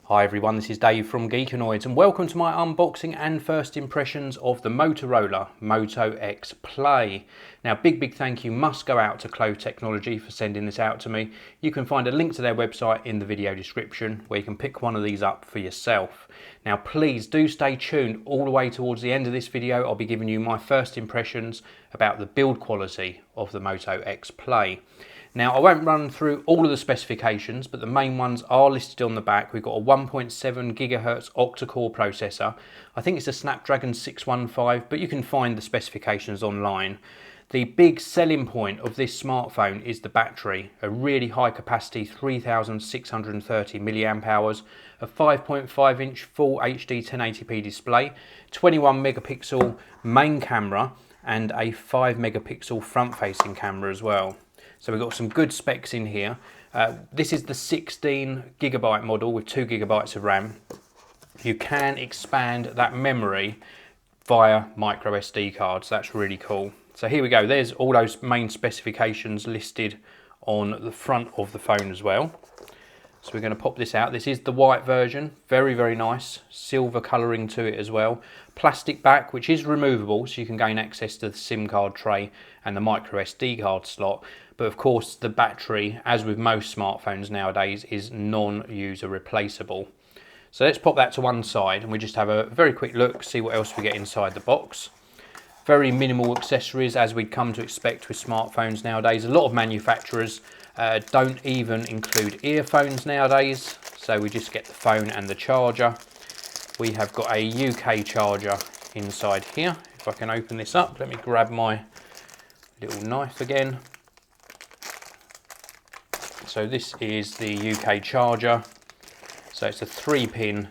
Hi everyone, this is Dave from Geekanoids and welcome to my unboxing and first impressions of the Motorola Moto X Play. Now big thank you must go out to Clove Technology for sending this out to me. You can find a link to their website in the video description where you can pick one of these up for yourself. Now please do stay tuned all the way towards the end of this video. I'll be giving you my first impressions about the build quality of the Moto X Play. Now I won't run through all of the specifications, but the main ones are listed on the back. We've got a 1.7 GHz octa-core processor. I think it's a Snapdragon 615, but you can find the specifications online. The big selling point of this smartphone is the battery, a really high capacity 3630 milliamp hours, a 5.5 inch full HD 1080p display, 21 megapixel main camera and a 5 megapixel front facing camera as well. So we've got some good specs in here. This is the 16 gigabyte model with 2 gigabytes of RAM. You can expand that memory via micro SD cards. That's really cool. So here we go. There's all those main specifications listed on the front of the phone as well. So we're going to pop this out. This is the white version. Very nice. Silver colouring to it as well. Plastic back, which is removable, so you can gain access to the SIM card tray and the micro SD card slot. But of course, the battery, as with most smartphones nowadays, is non-user replaceable. So let's pop that to one side and we just have a very quick look, see what else we get inside the box. Very minimal accessories, as we'd come to expect with smartphones nowadays. A lot of manufacturers don't even include earphones nowadays, so we just get the phone and the charger. We have got a UK charger inside here. If I can open this up, let me grab my little knife again. So this is the UK charger. So it's a 3-pin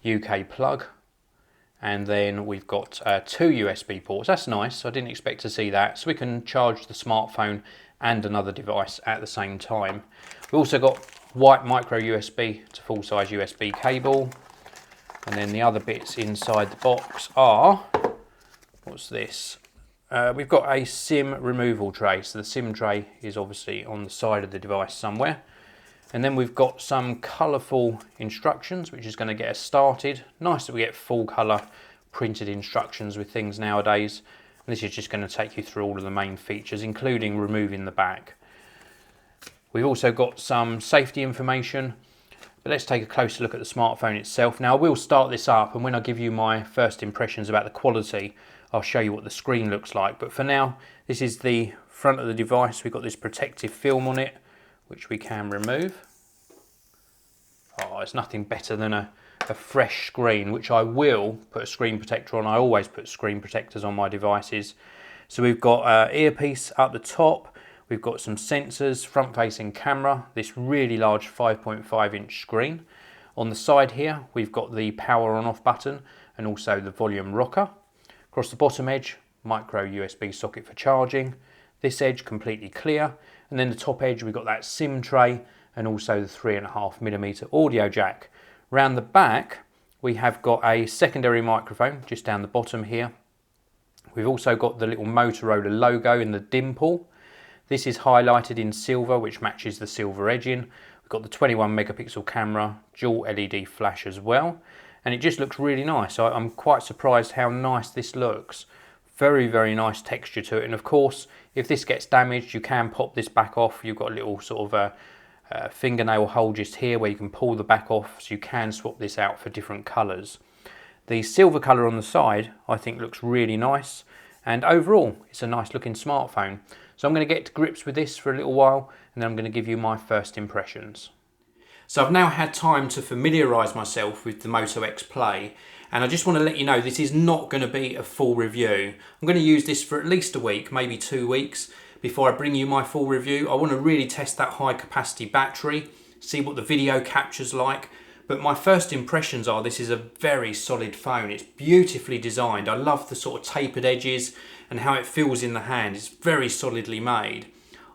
UK plug. And then we've got 2 USB ports. That's nice. I didn't expect to see that. So we can charge the smartphone and another device at the same time. We've also got white micro USB to full size USB cable. And then the other bits inside the box are, what's this? We've got a SIM removal tray. So the SIM tray is obviously on the side of the device somewhere. And then we've got some colourful instructions, which is going to get us started. Nice that we get full colour printed instructions with things nowadays. And this is just going to take you through all of the main features, including removing the back. We've also got some safety information. But let's take a closer look at the smartphone itself. Now I will start this up, and when I give you my first impressions about the quality, I'll show you what the screen looks like. But for now, this is the front of the device. We've got this protective film on it, which we can remove. Oh, it's nothing better than a fresh screen, which I will put a screen protector on. I always put screen protectors on my devices. So we've got an earpiece up the top. We've got some sensors, front-facing camera, this really large 5.5 inch screen. On the side here, we've got the power on-off button and also the volume rocker. Across the bottom edge, micro USB socket for charging. This edge completely clear. And then the top edge, we've got that SIM tray and also the 3.5mm audio jack. Round the back, we have got a secondary microphone just down the bottom here. We've also got the little Motorola logo in the dimple. This is highlighted in silver, which matches the silver edging. We've got the 21 megapixel camera, dual LED flash as well. And it just looks really nice. I'm quite surprised how nice this looks. Very nice texture to it. And of course, if this gets damaged, you can pop this back off. You've got a little sort of a fingernail hole just here where you can pull the back off, so you can swap this out for different colours. The silver colour on the side, I think, looks really nice. And overall, it's a nice looking smartphone. So I'm going to get to grips with this for a little while, and then I'm going to give you my first impressions. So I've now had time to familiarise myself with the Moto X Play, and I just want to let you know this is not going to be a full review. I'm going to use this for at least a week, maybe 2 weeks, before I bring you my full review. I want to really test that high capacity battery, see what the video captures like. But my first impressions are this is a very solid phone. It's beautifully designed. I love the sort of tapered edges and how it feels in the hand. It's very solidly made.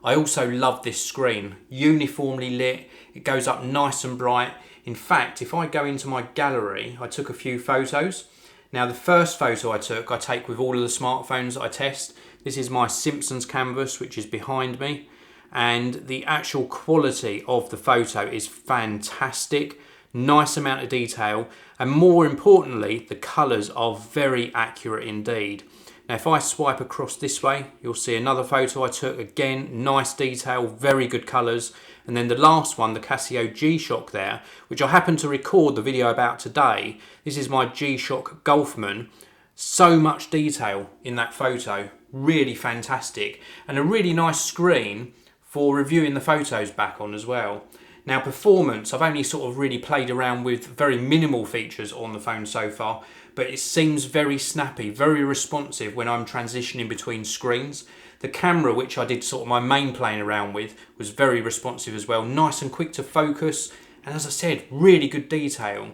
I also love this screen, uniformly lit. It goes up nice and bright. In fact, if I go into my gallery, I took a few photos. Now the first photo I take with all of the smartphones that I test. This is my Simpsons canvas, which is behind me. And the actual quality of the photo is fantastic. nice amount of detail, and more importantly, the colours are very accurate indeed. Now if I swipe across this way, you'll see another photo I took. Again, nice detail, very good colours. And then the last one, the Casio G-Shock there, which I happened to record the video about today. This is my G-Shock Golfman. So much detail in that photo, really fantastic. And a really nice screen for reviewing the photos back on as well. Now performance, I've only sort of really played around with very minimal features on the phone so far, but it seems very snappy, very responsive when I'm transitioning between screens. The camera, which I did sort of my main playing around with, was very responsive as well, nice and quick to focus, and as I said, really good detail.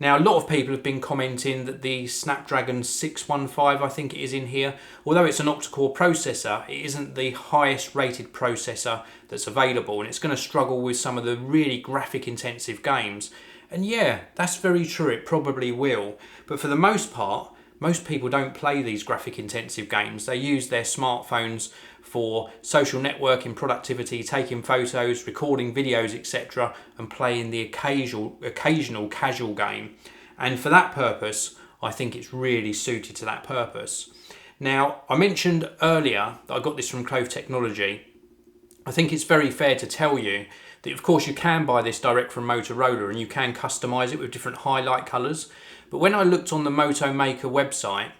Now a lot of people have been commenting that the Snapdragon 615, I think it is in here, although it's an octa-core processor, it isn't the highest rated processor that's available, and it's going to struggle with some of the really graphic intensive games. And yeah, that's very true, it probably will. But for the most part, most people don't play these graphic intensive games. They use their smartphones for social networking, productivity, taking photos, recording videos, etc., and playing the occasional casual game. And for that purpose, I think it's really suited to that purpose. Now, I mentioned earlier that I got this from Clove Technology. I think it's very fair to tell you that of course you can buy this direct from Motorola and you can customize it with different highlight colors. But when I looked on the Moto Maker website,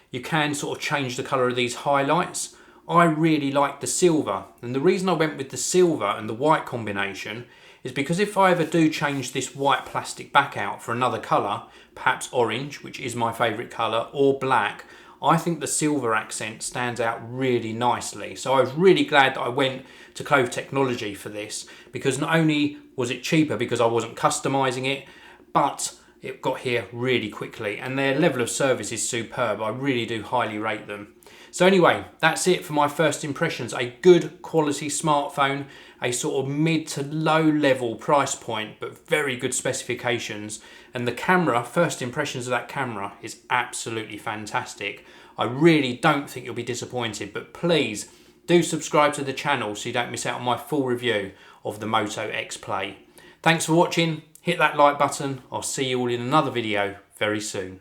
you can sort of change the color of these highlights. I really like the silver, and the reason I went with the silver and the white combination is because if I ever do change this white plastic back out for another color, perhaps orange, which is my favorite color, or black, I think the silver accent stands out really nicely. So I was really glad that I went to Clove Technology for this, because not only was it cheaper because I wasn't customizing it, but it got here really quickly, and their level of service is superb. I really do highly rate them. So anyway, that's it for my first impressions. A good quality smartphone, a sort of mid to low level price point, but very good specifications. And the camera, first impressions of that camera is absolutely fantastic. I really don't think you'll be disappointed, but please do subscribe to the channel so you don't miss out on my full review of the Moto X Play. Thanks for watching. Hit that like button. I'll see you all in another video very soon.